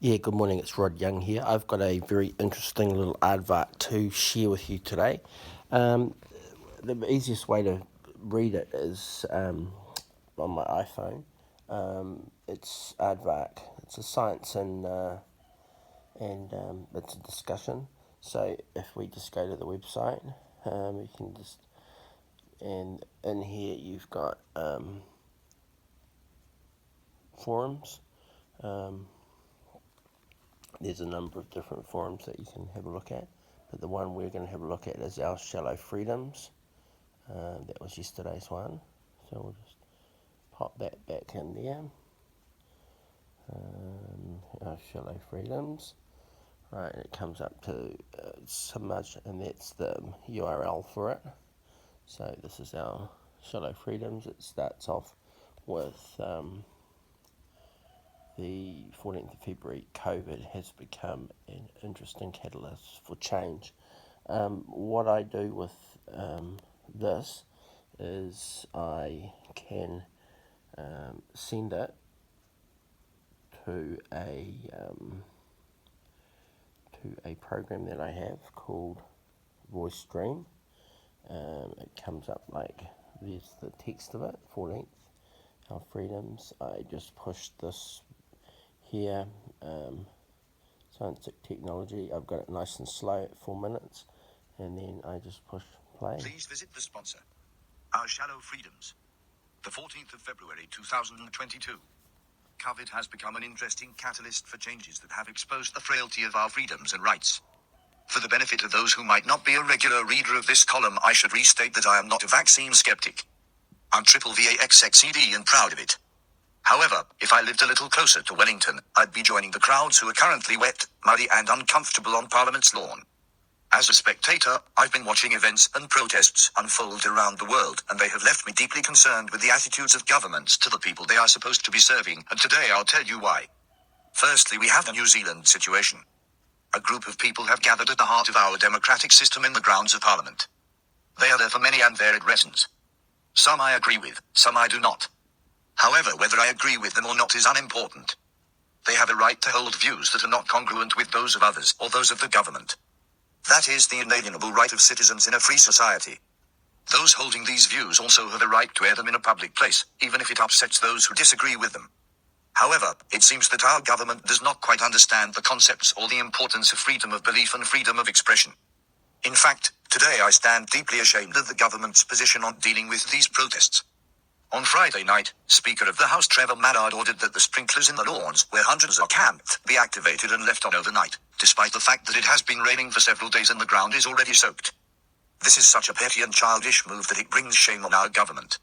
Yeah, good morning. It's Rod Young here. I've got a very interesting little aardvark to share with you today. The easiest way to read it is on my iPhone. It's aardvark. It's a science and it's a discussion. So if we just go to the website, you can just, and in here you've got forums. There's a number of different forums that you can have a look at, but the one we're going to have a look at is our Shallow Freedoms. That was yesterday's one, so we'll just pop that back in there. Our Shallow Freedoms. Right, it comes up to submerge, and that's the URL for it. So this is our Shallow Freedoms. It starts off with the 14th of February, COVID has become an interesting catalyst for change. What I do with this is I can send it to a program that I have called Voice Stream. It comes up like, there's the text of it, 14th, our freedoms. I just push this here, scientific technology. I've got it nice and slow at 4 minutes, and then I just push play. Please visit the sponsor. Our Shallow Freedoms. The 14th of February 2022. COVID has become an interesting catalyst for changes that have exposed the frailty of our freedoms and rights. For the benefit of those who might not be a regular reader of this column, I should restate that I am not a vaccine skeptic. I'm triple VAXXED and proud of it. However, if I lived a little closer to Wellington, I'd be joining the crowds who are currently wet, muddy and uncomfortable on Parliament's lawn. As a spectator, I've been watching events and protests unfold around the world, and they have left me deeply concerned with the attitudes of governments to the people they are supposed to be serving, and today I'll tell you why. Firstly, we have the New Zealand situation. A group of people have gathered at the heart of our democratic system in the grounds of Parliament. They are there for many and varied reasons. Some I agree with, some I do not. However, whether I agree with them or not is unimportant. They have a right to hold views that are not congruent with those of others or those of the government. That is the inalienable right of citizens in a free society. Those holding these views also have a right to air them in a public place, even if it upsets those who disagree with them. However, it seems that our government does not quite understand the concepts or the importance of freedom of belief and freedom of expression. In fact, today I stand deeply ashamed of the government's position on dealing with these protests. On Friday night, Speaker of the House Trevor Mallard ordered that the sprinklers in the lawns, where hundreds are camped, be activated and left on overnight, despite the fact that it has been raining for several days and the ground is already soaked. This is such a petty and childish move that it brings shame on our government.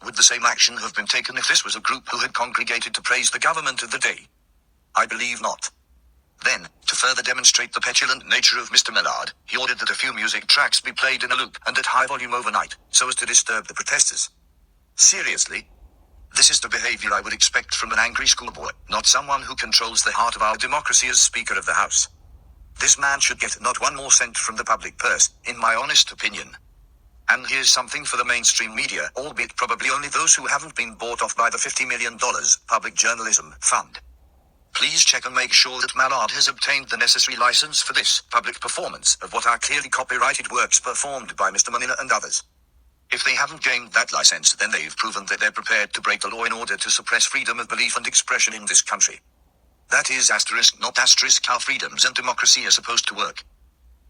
Would the same action have been taken if this was a group who had congregated to praise the government of the day? I believe not. Then, to further demonstrate the petulant nature of Mr. Mallard, he ordered that a few music tracks be played in a loop and at high volume overnight, so as to disturb the protesters. Seriously? This is the behavior I would expect from an angry schoolboy, not someone who controls the heart of our democracy as Speaker of the House. This man should get not one more cent from the public purse, in my honest opinion. And here's something for the mainstream media, albeit probably only those who haven't been bought off by the $50 million Public Journalism Fund. Please check and make sure that Mallard has obtained the necessary license for this public performance of what are clearly copyrighted works performed by Mr. Manila and others. If they haven't gained that license, then they've proven that they're prepared to break the law in order to suppress freedom of belief and expression in this country. That is asterisk, not asterisk, how freedoms and democracy are supposed to work.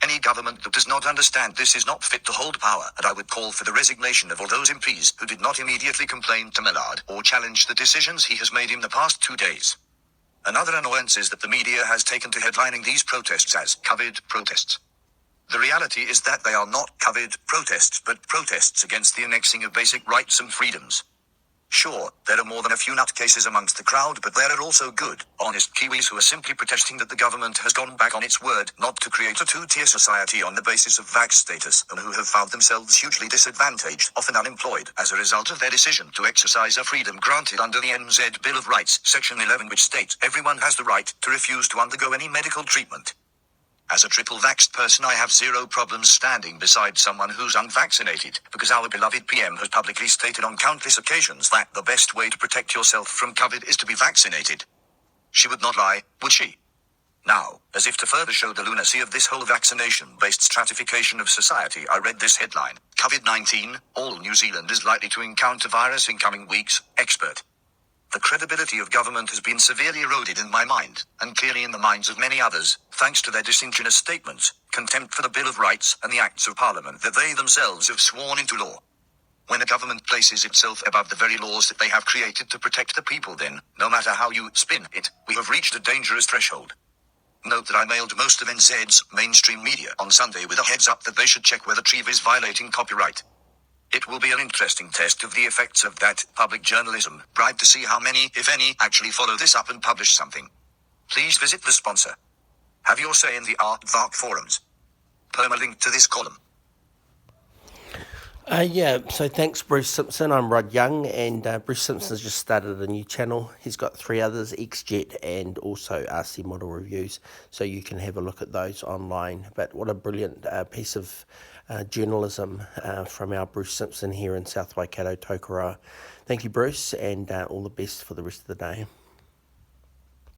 Any government that does not understand this is not fit to hold power, and I would call for the resignation of all those MPs who did not immediately complain to Mallard or challenge the decisions he has made in the past 2 days. Another annoyance is that the media has taken to headlining these protests as COVID protests. The reality is that they are not COVID protests, but protests against the annexing of basic rights and freedoms. Sure, there are more than a few nutcases amongst the crowd, but there are also good, honest Kiwis who are simply protesting that the government has gone back on its word not to create a two-tier society on the basis of vax status, and who have found themselves hugely disadvantaged, often unemployed, as a result of their decision to exercise a freedom granted under the NZ Bill of Rights, Section 11, which states everyone has the right to refuse to undergo any medical treatment. As a triple-vaxxed person, I have zero problems standing beside someone who's unvaccinated, because our beloved PM has publicly stated on countless occasions that the best way to protect yourself from COVID is to be vaccinated. She would not lie, would she? Now, as if to further show the lunacy of this whole vaccination-based stratification of society, I read this headline: COVID-19, all New Zealand is likely to encounter virus in coming weeks, expert. The credibility of government has been severely eroded in my mind, and clearly in the minds of many others, thanks to their disingenuous statements, contempt for the Bill of Rights, and the acts of Parliament that they themselves have sworn into law. When a government places itself above the very laws that they have created to protect the people, then, no matter how you spin it, we have reached a dangerous threshold. Note that I mailed most of NZ's mainstream media on Sunday with a heads up that they should check whether Treve is violating copyright. It will be an interesting test of the effects of that public journalism bribe to see how many, if any, actually follow this up and publish something. Please visit the sponsor. Have your say in the Aardvark forums. Permalink to this column. So thanks, Bruce Simpson. I'm Rod Young, and Bruce Simpson's just started a new channel. He's got 3 others, xjet and also RC Model Reviews, so you can have a look at those online. But what a brilliant piece of journalism from our Bruce Simpson here in South Waikato, Tokoroa. Thank you, Bruce, and all the best for the rest of the day.